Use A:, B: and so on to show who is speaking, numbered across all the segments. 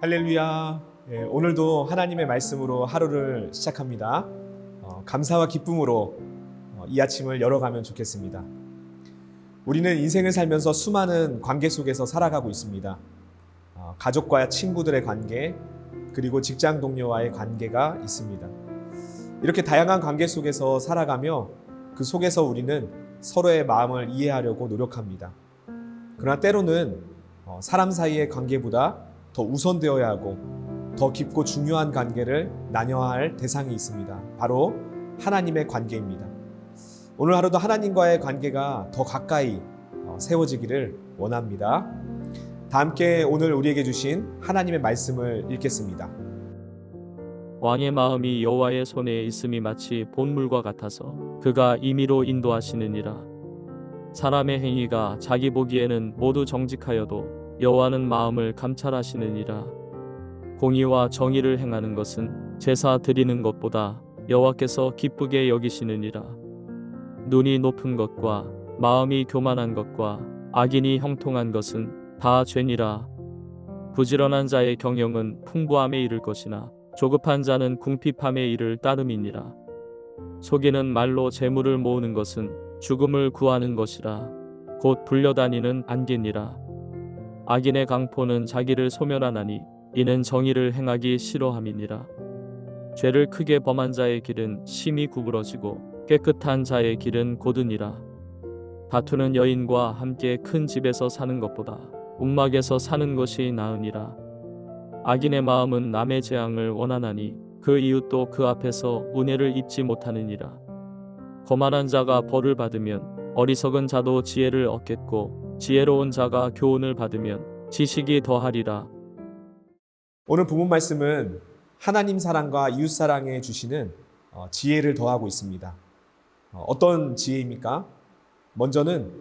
A: 할렐루야. 오늘도 하나님의 말씀으로 하루를 시작합니다. 감사와 기쁨으로 이 아침을 열어가면 좋겠습니다. 우리는 인생을 살면서 수많은 관계 속에서 살아가고 있습니다. 가족과 친구들의 관계, 그리고 직장 동료와의 관계가 있습니다. 이렇게 다양한 관계 속에서 살아가며 그 속에서 우리는 서로의 마음을 이해하려고 노력합니다. 그러나 때로는 사람 사이의 관계보다 더 우선되어야 하고 더 깊고 중요한 관계를 나눠야 할 대상이 있습니다. 바로 하나님의 관계입니다. 오늘 하루도 하나님과의 관계가 더 가까이 세워지기를 원합니다. 다 함께 오늘 우리에게 주신 하나님의 말씀을 읽겠습니다.
B: 왕의 마음이 여호와의 손에 있음이 마치 본물과 같아서 그가 임의로 인도하시느니라. 사람의 행위가 자기 보기에는 모두 정직하여도 여호와는 마음을 감찰하시느니라. 공의와 정의를 행하는 것은 제사 드리는 것보다 여호와께서 기쁘게 여기시느니라. 눈이 높은 것과 마음이 교만한 것과 악인이 형통한 것은 다 죄니라. 부지런한 자의 경영은 풍부함에 이를 것이나 조급한 자는 궁핍함에 이를 따름이니라. 속이는 말로 재물을 모으는 것은 죽음을 구하는 것이라. 곧 불려다니는 안개니라. 악인의 강포는 자기를 소멸하나니 이는 정의를 행하기 싫어함이니라. 죄를 크게 범한 자의 길은 심히 구부러지고 깨끗한 자의 길은 곧으니라. 다투는 여인과 함께 큰 집에서 사는 것보다 움막에서 사는 것이 나으니라. 악인의 마음은 남의 재앙을 원하나니 그 이웃도 그 앞에서 은혜를 입지 못하느니라. 거만한 자가 벌을 받으면 어리석은 자도 지혜를 얻겠고 지혜로운 자가 교훈을 받으면 지식이 더하리라.
A: 오늘 본문 말씀은 하나님 사랑과 이웃 사랑에 주시는 지혜를 더하고 있습니다. 어떤 지혜입니까? 먼저는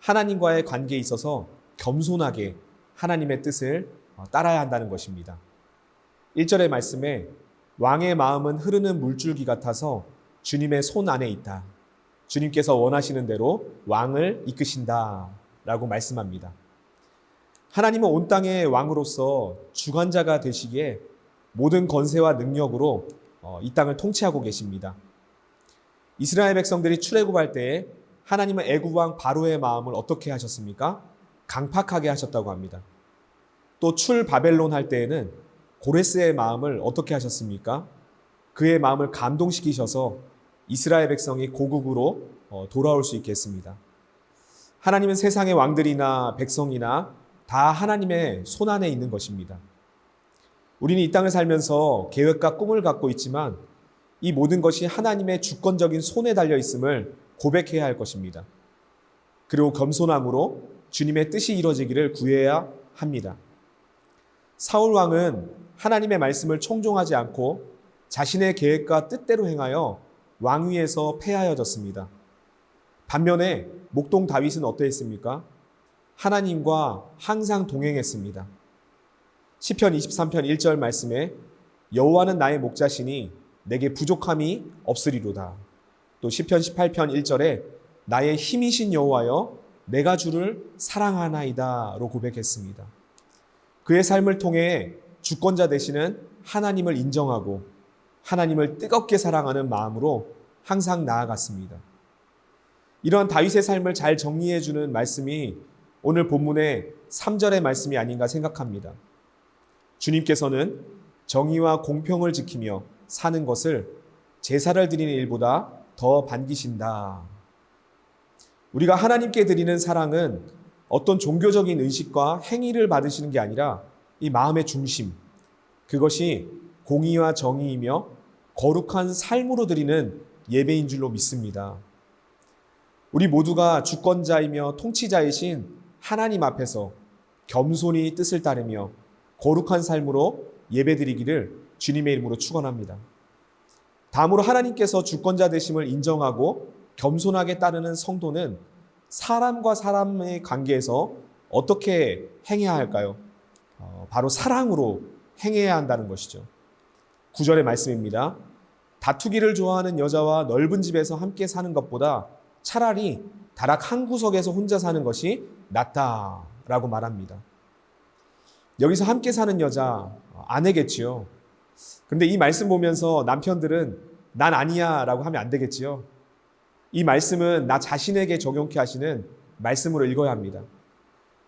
A: 하나님과의 관계에 있어서 겸손하게 하나님의 뜻을 따라야 한다는 것입니다. 1절의 말씀에 왕의 마음은 흐르는 물줄기 같아서 주님의 손 안에 있다. 주님께서 원하시는 대로 왕을 이끄신다 라고 말씀합니다. 하나님은 온 땅의 왕으로서 주관자가 되시기에 모든 권세와 능력으로 이 땅을 통치하고 계십니다. 이스라엘 백성들이 출애굽할 때에 하나님은 애굽 왕 바로의 마음을 어떻게 하셨습니까? 강팍하게 하셨다고 합니다. 또 출 바벨론 할 때에는 고레스의 마음을 어떻게 하셨습니까? 그의 마음을 감동시키셔서 이스라엘 백성이 고국으로 돌아올 수 있게 했습니다. 하나님은 세상의 왕들이나 백성이나 다 하나님의 손 안에 있는 것입니다. 우리는 이 땅을 살면서 계획과 꿈을 갖고 있지만 이 모든 것이 하나님의 주권적인 손에 달려 있음을 고백해야 할 것입니다. 그리고 겸손함으로 주님의 뜻이 이루어지기를 구해야 합니다. 사울 왕은 하나님의 말씀을 청종하지 않고 자신의 계획과 뜻대로 행하여 왕위에서 패하여졌습니다. 반면에 목동 다윗은 어떠했습니까? 하나님과 항상 동행했습니다. 시편 23편 1절 말씀에 여호와는 나의 목자시니 내게 부족함이 없으리로다. 또 시편 18편 1절에 나의 힘이신 여호와여 내가 주를 사랑하나이다로 고백했습니다. 그의 삶을 통해 주권자 되시는 하나님을 인정하고 하나님을 뜨겁게 사랑하는 마음으로 항상 나아갔습니다. 이러한 다윗의 삶을 잘 정리해 주는 말씀이 오늘 본문의 3절의 말씀이 아닌가 생각합니다. 주님께서는 정의와 공평을 지키며 사는 것을 제사를 드리는 일보다 더 반기신다. 우리가 하나님께 드리는 사랑은 어떤 종교적인 의식과 행위를 받으시는 게 아니라 이 마음의 중심, 그것이 공의와 정의이며 거룩한 삶으로 드리는 예배인 줄로 믿습니다. 우리 모두가 주권자이며 통치자이신 하나님 앞에서 겸손히 뜻을 따르며 거룩한 삶으로 예배드리기를 주님의 이름으로 축원합니다. 다음으로 하나님께서 주권자 되심을 인정하고 겸손하게 따르는 성도는 사람과 사람의 관계에서 어떻게 행해야 할까요? 바로 사랑으로 행해야 한다는 것이죠. 9절의 말씀입니다. 다투기를 좋아하는 여자와 넓은 집에서 함께 사는 것보다 차라리 다락 한 구석에서 혼자 사는 것이 낫다라고 말합니다. 여기서 함께 사는 여자, 아내겠지요. 그런데 이 말씀 보면서 남편들은 난 아니야 라고 하면 안 되겠지요. 이 말씀은 나 자신에게 적용케 하시는 말씀으로 읽어야 합니다.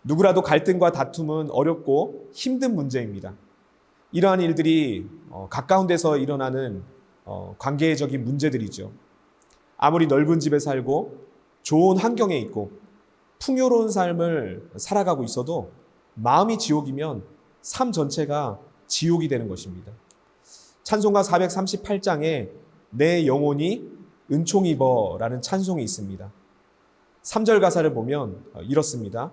A: 누구라도 갈등과 다툼은 어렵고 힘든 문제입니다. 이러한 일들이 가까운 데서 일어나는 관계적인 문제들이죠. 아무리 넓은 집에 살고 좋은 환경에 있고 풍요로운 삶을 살아가고 있어도 마음이 지옥이면 삶 전체가 지옥이 되는 것입니다. 찬송가 438장에 내 영혼이 은총 입어라는 찬송이 있습니다. 3절 가사를 보면 이렇습니다.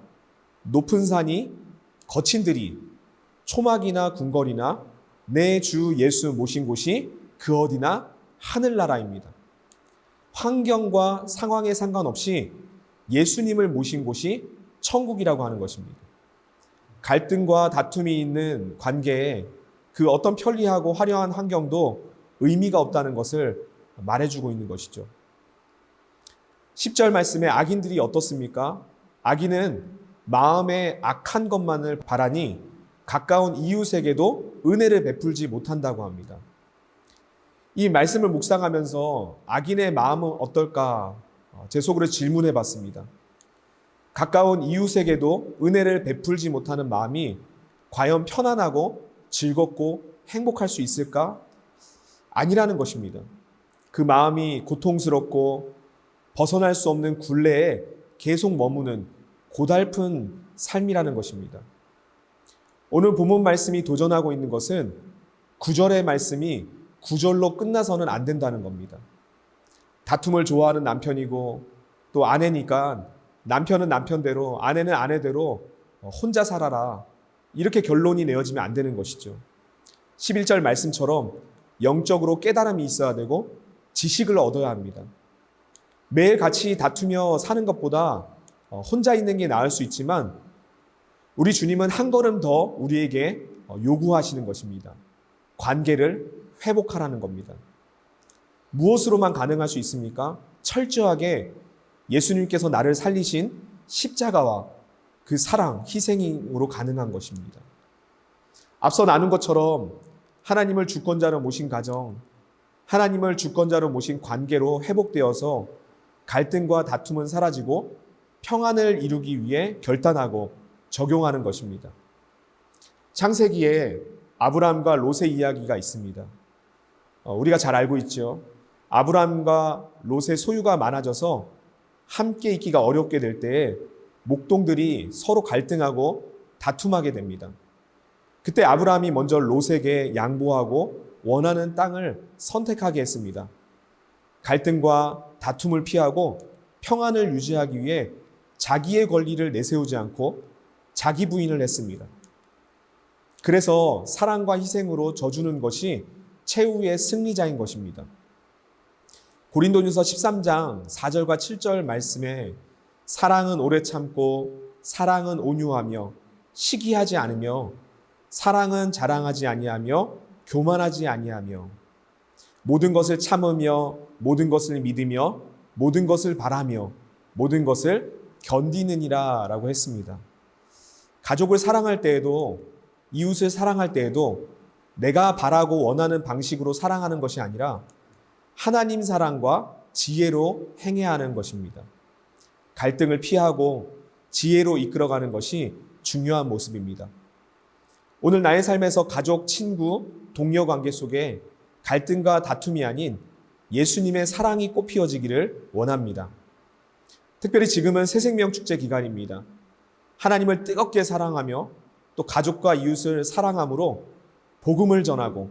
A: 높은 산이 거친 들이 초막이나 궁궐이나 내 주 예수 모신 곳이 그 어디나 하늘나라입니다. 환경과 상황에 상관없이 예수님을 모신 곳이 천국이라고 하는 것입니다. 갈등과 다툼이 있는 관계에 그 어떤 편리하고 화려한 환경도 의미가 없다는 것을 말해주고 있는 것이죠. 10절 말씀에 악인들이 어떻습니까? 악인은 마음에 악한 것만을 바라니 가까운 이웃에게도 은혜를 베풀지 못한다고 합니다. 이 말씀을 묵상하면서 악인의 마음은 어떨까 제 속으로 질문해 봤습니다. 가까운 이웃에게도 은혜를 베풀지 못하는 마음이 과연 편안하고 즐겁고 행복할 수 있을까? 아니라는 것입니다. 그 마음이 고통스럽고 벗어날 수 없는 굴레에 계속 머무는 고달픈 삶이라는 것입니다. 오늘 본문 말씀이 도전하고 있는 것은 9절의 말씀이 9절로 끝나서는 안 된다는 겁니다. 다툼을 좋아하는 남편이고 또 아내니까 남편은 남편대로 아내는 아내대로 혼자 살아라 이렇게 결론이 내어지면 안 되는 것이죠. 11절 말씀처럼 영적으로 깨달음이 있어야 되고 지식을 얻어야 합니다. 매일 같이 다투며 사는 것보다 혼자 있는 게 나을 수 있지만 우리 주님은 한 걸음 더 우리에게 요구하시는 것입니다. 관계를 회복하라는 겁니다. 무엇으로만 가능할 수 있습니까? 철저하게 예수님께서 나를 살리신 십자가와 그 사랑, 희생으로 가능한 것입니다. 앞서 나눈 것처럼 하나님을 주권자로 모신 가정, 하나님을 주권자로 모신 관계로 회복되어서 갈등과 다툼은 사라지고 평안을 이루기 위해 결단하고 적용하는 것입니다. 창세기에 아브라함과 롯의 이야기가 있습니다. 우리가 잘 알고 있죠. 아브라함과 롯의 소유가 많아져서 함께 있기가 어렵게 될 때에 목동들이 서로 갈등하고 다툼하게 됩니다. 그때 아브라함이 먼저 롯에게 양보하고 원하는 땅을 선택하게 했습니다. 갈등과 다툼을 피하고 평안을 유지하기 위해 자기의 권리를 내세우지 않고 자기 부인을 했습니다. 그래서 사랑과 희생으로 져주는 것이 최후의 승리자인 것입니다. 고린도전서 13장 4절과 7절 말씀에 사랑은 오래 참고 사랑은 온유하며 시기하지 않으며 사랑은 자랑하지 아니하며 교만하지 아니하며 모든 것을 참으며 모든 것을 믿으며 모든 것을 바라며 모든 것을 견디느니라 라고 했습니다. 가족을 사랑할 때에도 이웃을 사랑할 때에도 내가 바라고 원하는 방식으로 사랑하는 것이 아니라 하나님 사랑과 지혜로 행해야 하는 것입니다. 갈등을 피하고 지혜로 이끌어가는 것이 중요한 모습입니다. 오늘 나의 삶에서 가족, 친구, 동료 관계 속에 갈등과 다툼이 아닌 예수님의 사랑이 꽃피어지기를 원합니다. 특별히 지금은 새생명 축제 기간입니다. 하나님을 뜨겁게 사랑하며 또 가족과 이웃을 사랑함으로 복음을 전하고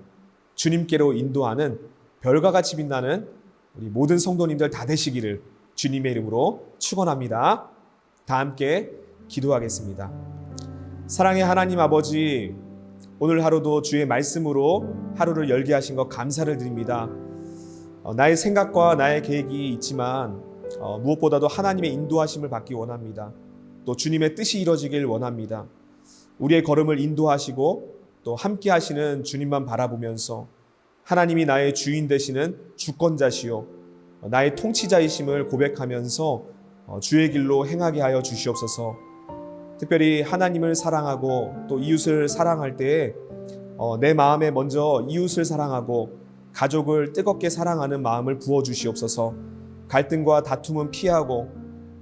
A: 주님께로 인도하는 별과 같이 빛나는 우리 모든 성도님들 다 되시기를 주님의 이름으로 축원합니다. 다 함께 기도하겠습니다. 사랑의 하나님 아버지, 오늘 하루도 주의 말씀으로 하루를 열게 하신 것 감사를 드립니다. 나의 생각과 나의 계획이 있지만 무엇보다도 하나님의 인도하심을 받기 원합니다. 또 주님의 뜻이 이루어지길 원합니다. 우리의 걸음을 인도하시고 또 함께 하시는 주님만 바라보면서 하나님이 나의 주인 되시는 주권자시요 나의 통치자이심을 고백하면서 주의 길로 행하게 하여 주시옵소서. 특별히 하나님을 사랑하고 또 이웃을 사랑할 때에 내 마음에 먼저 이웃을 사랑하고 가족을 뜨겁게 사랑하는 마음을 부어주시옵소서. 갈등과 다툼은 피하고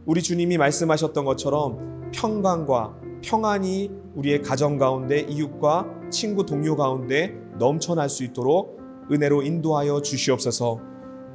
A: 우리 주님이 말씀하셨던 것처럼 평강과 평안이 우리의 가정 가운데 이웃과 친구 동료 가운데 넘쳐날 수 있도록 은혜로 인도하여 주시옵소서.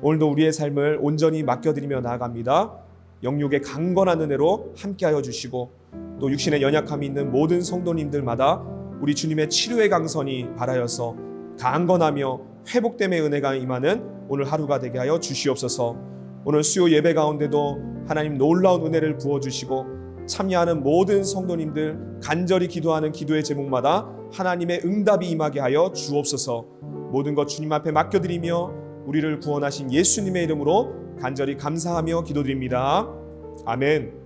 A: 오늘도 우리의 삶을 온전히 맡겨드리며 나아갑니다. 영육의 강건한 은혜로 함께하여 주시고 또 육신의 연약함이 있는 모든 성도님들마다 우리 주님의 치료의 강선이 발하여서 강건하며 회복됨의 은혜가 임하는 오늘 하루가 되게 하여 주시옵소서. 오늘 수요 예배 가운데도 하나님 놀라운 은혜를 부어주시고 참여하는 모든 성도님들 간절히 기도하는 기도의 제목마다 하나님의 응답이 임하게 하여 주옵소서. 모든 것 주님 앞에 맡겨드리며 우리를 구원하신 예수님의 이름으로 간절히 감사하며 기도드립니다. 아멘.